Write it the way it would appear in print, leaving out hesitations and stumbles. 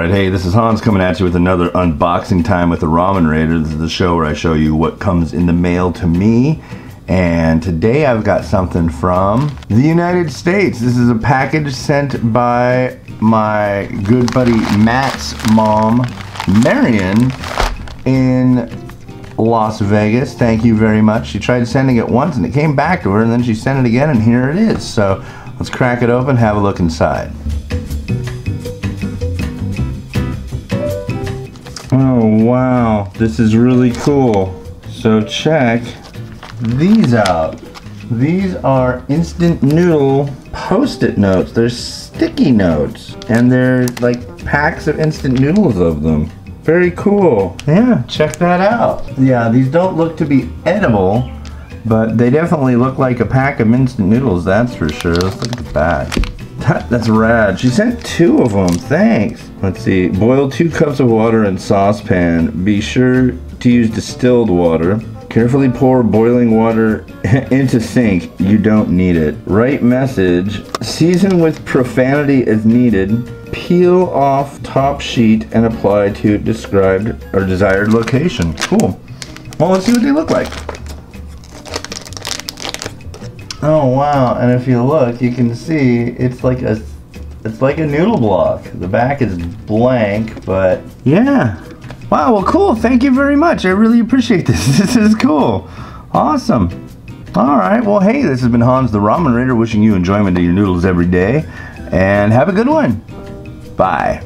Alright, hey, this is Hans coming at you with another unboxing time with the Ramen Rater. This is the show where I show you what comes in the mail to me. And today I've got something from the United States. This is a package sent by my good buddy Matt's mom, Marion, in Las Vegas. Thank you very much. She tried sending it once and it came back to her, and then she sent it again, and here it is. So let's crack it open, have a look inside. Oh wow, this is really cool. So check these out. These are instant noodle post-it notes. They're sticky notes, and they're like packs of instant noodles of them. Very cool. Yeah, check that out. Yeah, these don't look to be edible, but they definitely look like a pack of instant noodles, that's for sure. Let's look at the back. That's rad. She sent 2 of them. Thanks. Let's see. Boil 2 cups of water in saucepan. Be sure to use distilled water. Carefully pour boiling water into sink. You don't need it. Right message. Season with profanity as needed. Peel off top sheet and apply to described or desired location. Cool. Well, let's see what they look like. Oh wow, and if you look, you can see it's like a noodle block. The back is blank, but yeah. Wow, well cool, thank you very much. I really appreciate this. This is cool. Awesome. Alright, well hey, this has been Hans the Ramen Rater, wishing you enjoyment of your noodles every day. And have a good one. Bye.